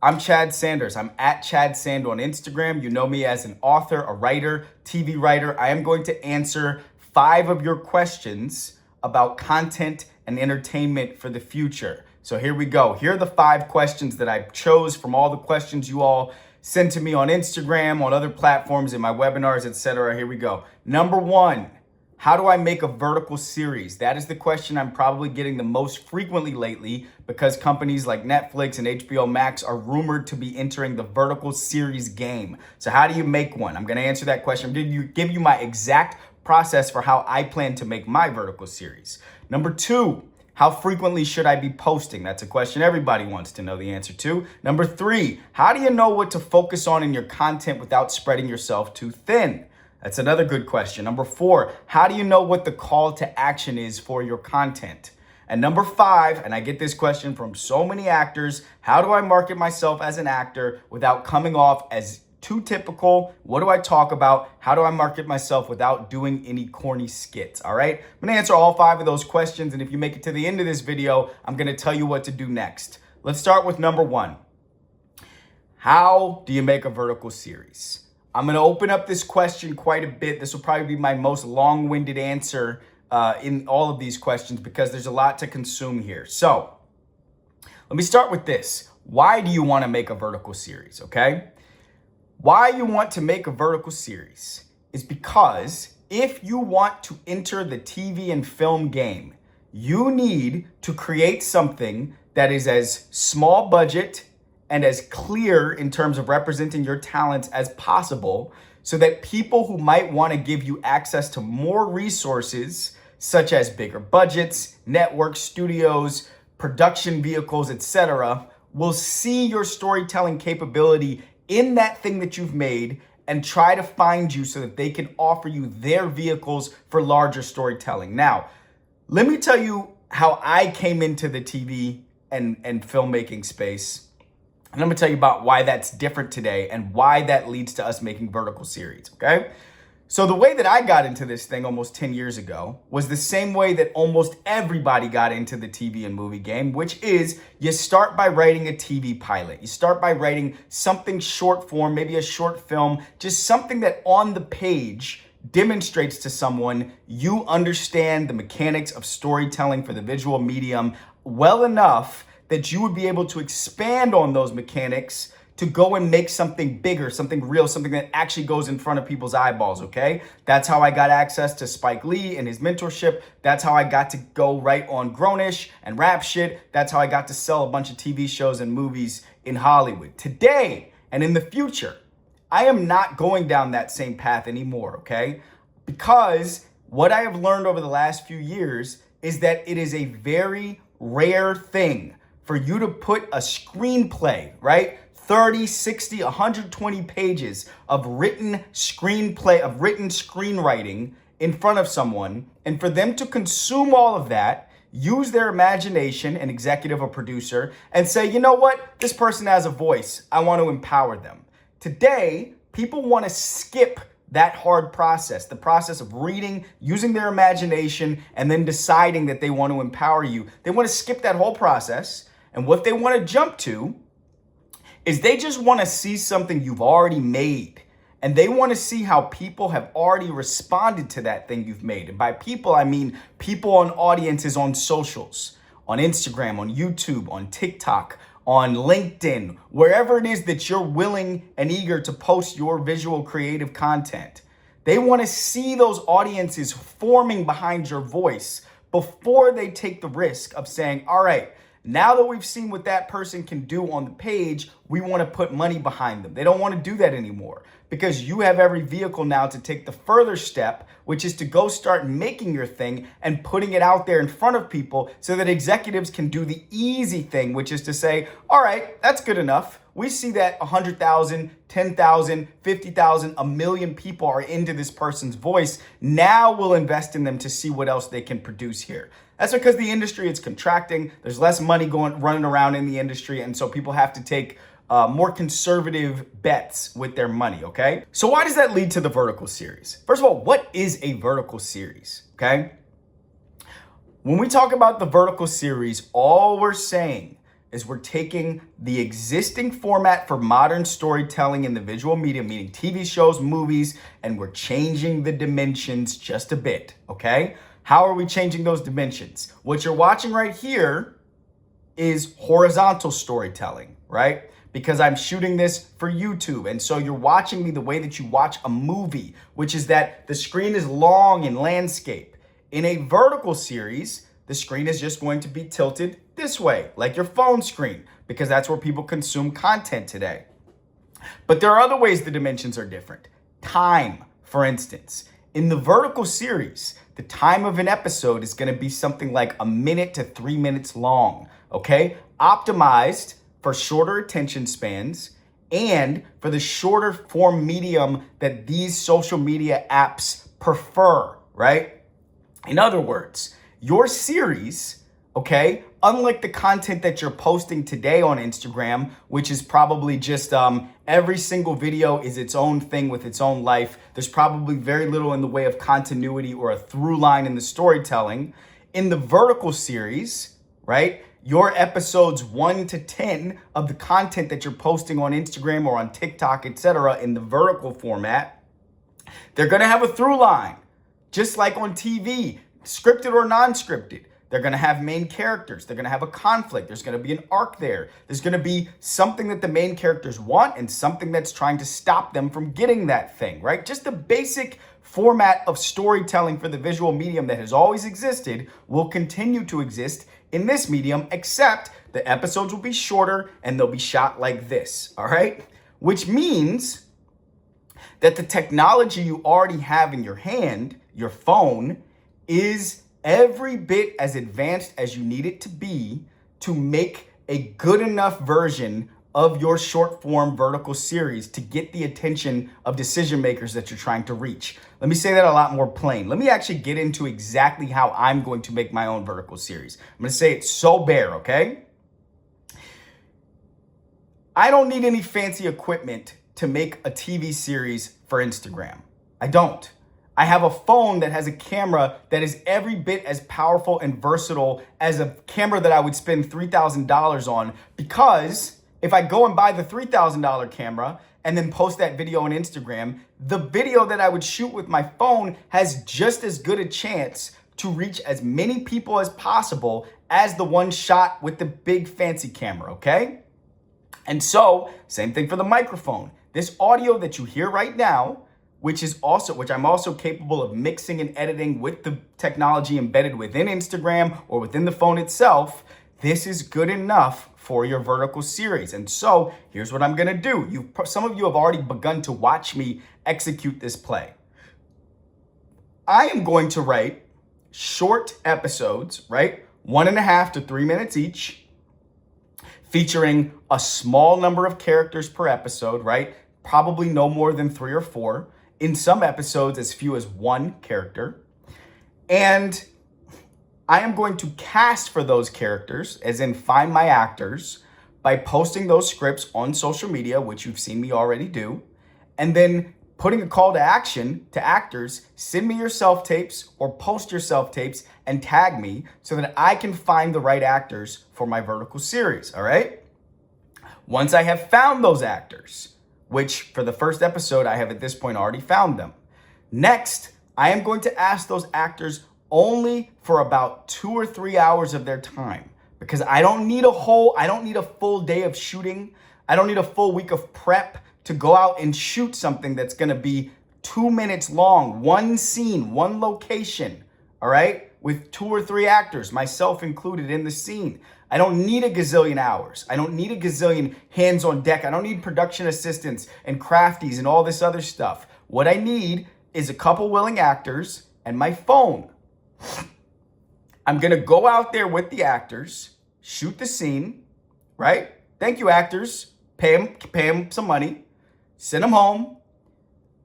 I'm Chad Sanders. I'm at Chad Sand on Instagram. You know me as an author, a writer, TV writer. I am going to answer 5 of your questions about content and entertainment for the future. So here we go. Here are the 5 questions that I chose from all the questions you all sent to me on Instagram, on other platforms, in my webinars, etc. Here we go. Number 1. How do I make a vertical series? That is the question I'm probably getting the most frequently lately because companies like Netflix and HBO Max are rumored to be entering the vertical series game. So how do you make one? I'm gonna answer that question. I'm gonna give you my exact process for how I plan to make my vertical series. Number 2, how frequently should I be posting? That's a question everybody wants to know the answer to. Number 3, how do you know what to focus on in your content without spreading yourself too thin? That's another good question. Number 4, how do you know what the call to action is for your content? And number 5, and I get this question from so many actors, how do I market myself as an actor without coming off as too typical? What do I talk about? How do I market myself without doing any corny skits? All right, I'm gonna answer all 5 of those questions, and if you make it to the end of this video, I'm gonna tell you what to do next. Let's start with number 1. How do you make a vertical series? I'm going to open up this question quite a bit. This will probably be my most long-winded answer in all of these questions because there's a lot to consume here. So let me start with this. Why do you want to make a vertical series, okay? Why you want to make a vertical series is because if you want to enter the TV and film game, you need to create something that is as small budget and as clear in terms of representing your talents as possible so that people who might want to give you access to more resources, such as bigger budgets, network studios, production vehicles, etc., will see your storytelling capability in that thing that you've made and try to find you so that they can offer you their vehicles for larger storytelling. Now, let me tell you how I came into the TV and filmmaking space. And I'm gonna tell you about why that's different today and why that leads to us making vertical series, okay? So the way that I got into this thing almost 10 years ago was the same way that almost everybody got into the TV and movie game, which is you start by writing a TV pilot. You start by writing something short form, maybe a short film, just something that on the page demonstrates to someone you understand the mechanics of storytelling for the visual medium well enough that you would be able to expand on those mechanics to go and make something bigger, something real, something that actually goes in front of people's eyeballs, okay? That's how I got access to Spike Lee and his mentorship. That's how I got to go write on Grownish and Rap Shit. That's how I got to sell a bunch of TV shows and movies in Hollywood. Today and in the future, I am not going down that same path anymore, okay? Because what I have learned over the last few years is that it is a very rare thing for you to put a screenplay, right? 30, 60, 120 pages of written screenplay, of written screenwriting in front of someone, and for them to consume all of that, use their imagination, an executive or producer, and say, you know what? This person has a voice. I want to empower them. Today, people want to skip that hard process, the process of reading, using their imagination, and then deciding that they want to empower you. They want to skip that whole process. And what they want to jump to is they just want to see something you've already made. And they want to see how people have already responded to that thing you've made. And by people, I mean people on audiences on socials, on Instagram, on YouTube, on TikTok, on LinkedIn, wherever it is that you're willing and eager to post your visual creative content. They want to see those audiences forming behind your voice before they take the risk of saying, all right, now that we've seen what that person can do on the page, we want to put money behind them. They don't want to do that anymore because you have every vehicle now to take the further step, which is to go start making your thing and putting it out there in front of people so that executives can do the easy thing, which is to say, all right, that's good enough. We see that 100,000, 10,000, 50,000, a million people are into this person's voice. Now we'll invest in them to see what else they can produce here. That's because the industry is contracting. There's less money running around in the industry. And so people have to take more conservative bets with their money, okay? So why does that lead to the vertical series? First of all, what is a vertical series, okay? When we talk about the vertical series, all we're saying is we're taking the existing format for modern storytelling in the visual media, meaning TV shows, movies, and we're changing the dimensions just a bit, okay? How are we changing those dimensions? What you're watching right here is horizontal storytelling, right? Because I'm shooting this for YouTube. And so you're watching me the way that you watch a movie, which is that the screen is long in landscape. In a vertical series, the screen is just going to be tilted this way, like your phone screen, because that's where people consume content today. But there are other ways the dimensions are different. Time, for instance. In the vertical series, the time of an episode is going to be something like a minute to 3 minutes long, okay? Optimized for shorter attention spans and for the shorter form medium that these social media apps prefer, right? In other words, your series, okay, unlike the content that you're posting today on Instagram, which is probably just every single video is its own thing with its own life. There's probably very little in the way of continuity or a through line in the storytelling. In the vertical series, right, your episodes 1 to 10 of the content that you're posting on Instagram or on TikTok, etc., in the vertical format, they're going to have a through line, just like on TV, scripted or non-scripted. They're going to have main characters. They're going to have a conflict. There's going to be an arc there. There's going to be something that the main characters want and something that's trying to stop them from getting that thing, right? Just the basic format of storytelling for the visual medium that has always existed will continue to exist in this medium, except the episodes will be shorter and they'll be shot like this, all right? Which means that the technology you already have in your hand, your phone, is every bit as advanced as you need it to be to make a good enough version of your short form vertical series to get the attention of decision makers that you're trying to reach. Let me say that a lot more plain. Let me actually get into exactly how I'm going to make my own vertical series. I'm going to say it so bare, okay? I don't need any fancy equipment to make a TV series for Instagram. I don't. I have a phone that has a camera that is every bit as powerful and versatile as a camera that I would spend $3,000 on, because if I go and buy the $3,000 camera and then post that video on Instagram, the video that I would shoot with my phone has just as good a chance to reach as many people as possible as the one shot with the big fancy camera, okay? And so, same thing for the microphone. This audio that you hear right now, which I'm also capable of mixing and editing with the technology embedded within Instagram or within the phone itself, this is good enough for your vertical series. And so here's what I'm gonna do. Some of you have already begun to watch me execute this play. I am going to write short episodes, right? 1.5 to 3 minutes each, featuring a small number of characters per episode, right? Probably no more than 3 or 4. In some episodes, as few as 1 character. And I am going to cast for those characters, as in find my actors, by posting those scripts on social media, which you've seen me already do, and then putting a call to action to actors, send me your self-tapes or post your self-tapes and tag me so that I can find the right actors for my vertical series, all right? Once I have found those actors, which for the first episode, I have at this point already found them. Next, I am going to ask those actors only for about 2 or 3 hours of their time, because I don't need a full day of shooting. I don't need a full week of prep to go out and shoot something that's gonna be 2 minutes long, one scene, one location, all right? With 2 or 3 actors, myself included in the scene. I don't need a gazillion hours. I don't need a gazillion hands on deck. I don't need production assistants and crafties and all this other stuff. What I need is a couple willing actors and my phone. I'm gonna go out there with the actors, shoot the scene, right? Thank you, actors. Pay them some money, send them home.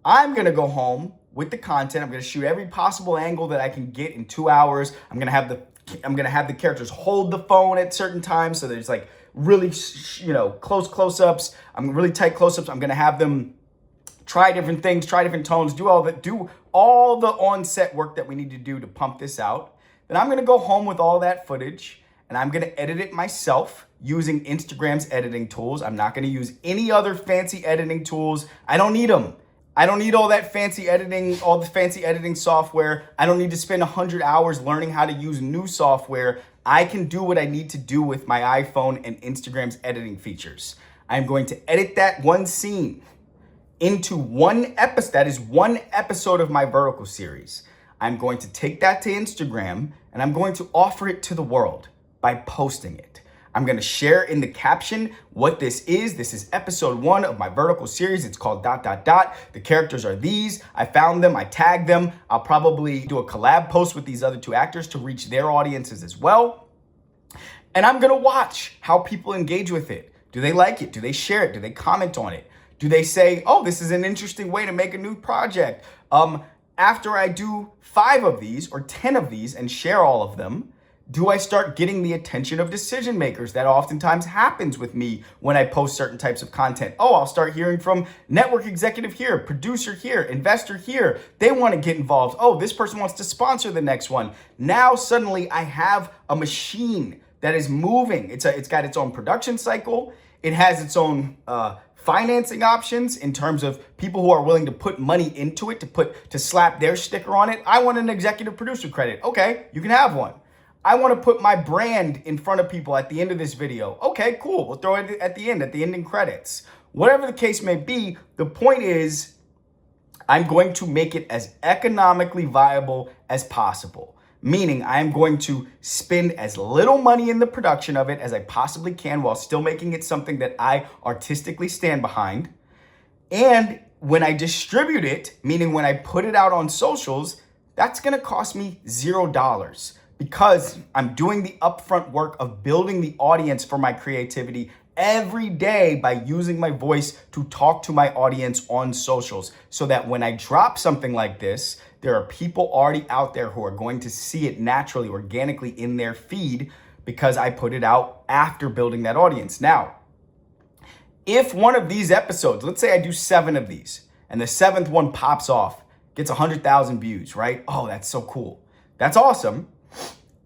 I'm gonna go home with the content. I'm gonna shoot every possible angle that I can get in 2 hours. I'm gonna have the characters hold the phone at certain times, so there's like really, close-ups. Really tight close-ups. I'm gonna have them try different things, try different tones, do all the on-set work that we need to do to pump this out. Then I'm gonna go home with all that footage, and I'm gonna edit it myself using Instagram's editing tools. I'm not gonna use any other fancy editing tools. I don't need them. I don't need all that fancy editing, all the fancy editing software. I don't need to spend 100 hours learning how to use new software. I can do what I need to do with my iPhone and Instagram's editing features. I'm going to edit that one scene into one episode. That is one episode of my vertical series. I'm going to take that to Instagram and I'm going to offer it to the world by posting it. I'm going to share in the caption what this is. This is episode 1 of my vertical series. It's called ... The characters are these. I found them. I tagged them. I'll probably do a collab post with these other 2 actors to reach their audiences as well. And I'm going to watch how people engage with it. Do they like it? Do they share it? Do they comment on it? Do they say, oh, this is an interesting way to make a new project? After I do 5 of these or 10 of these and share all of them, do I start getting the attention of decision makers? That oftentimes happens with me when I post certain types of content. Oh, I'll start hearing from network executive here, producer here, investor here. They want to get involved. Oh, this person wants to sponsor the next one. Now suddenly I have a machine that is moving. It's got its own production cycle. It has its own financing options in terms of people who are willing to put money into it, to slap their sticker on it. I want an executive producer credit. Okay, you can have one. I want to put my brand in front of people at the end of this video. Okay, cool. We'll throw it at the end, at the ending credits. Whatever the case may be, the point is I'm going to make it as economically viable as possible. Meaning I'm going to spend as little money in the production of it as I possibly can while still making it something that I artistically stand behind. And when I distribute it, meaning when I put it out on socials, that's going to cost me $0. Because I'm doing the upfront work of building the audience for my creativity every day by using my voice to talk to my audience on socials, so that when I drop something like this, there are people already out there who are going to see it naturally, organically in their feed because I put it out after building that audience. Now, if one of these episodes, let's say I do 7 of these and the 7th one pops off, gets 100,000 views, right? Oh, that's so cool. That's awesome.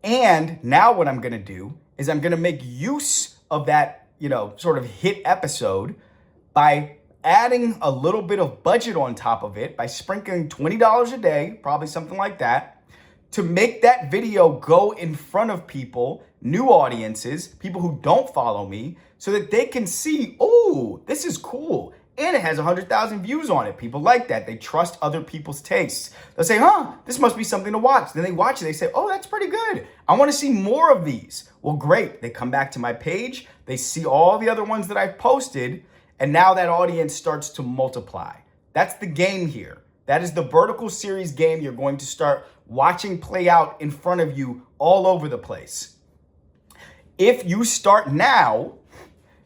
And now what I'm going to do is I'm going to make use of that, sort of hit episode by adding a little bit of budget on top of it, by sprinkling $20 a day, probably something like that, to make that video go in front of people, new audiences, people who don't follow me, so that they can see, oh, this is cool. And it has 100,000 views on it. People like that. They trust other people's tastes. They'll say, this must be something to watch. Then they watch it. They say, oh, that's pretty good. I want to see more of these. Well, great. They come back to my page. They see all the other ones that I've posted. And now that audience starts to multiply. That's the game here. That is the vertical series game you're going to start watching play out in front of you all over the place. If you start now,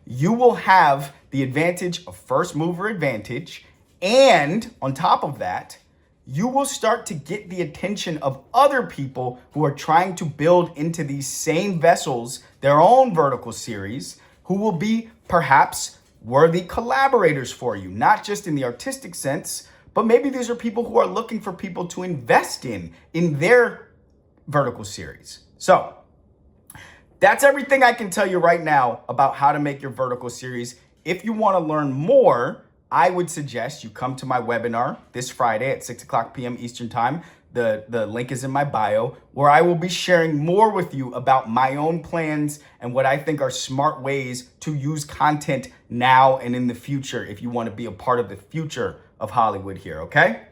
you will have the advantage of first mover advantage. And on top of that, you will start to get the attention of other people who are trying to build into these same vessels their own vertical series, who will be perhaps worthy collaborators for you, not just in the artistic sense, but maybe these are people who are looking for people to invest in their vertical series. So that's everything I can tell you right now about how to make your vertical series. If you want to learn more, I would suggest you come to my webinar this Friday at 6:00 p.m. Eastern Time. The link is in my bio, where I will be sharing more with you about my own plans and what I think are smart ways to use content now and in the future if you want to be a part of the future of Hollywood here, okay?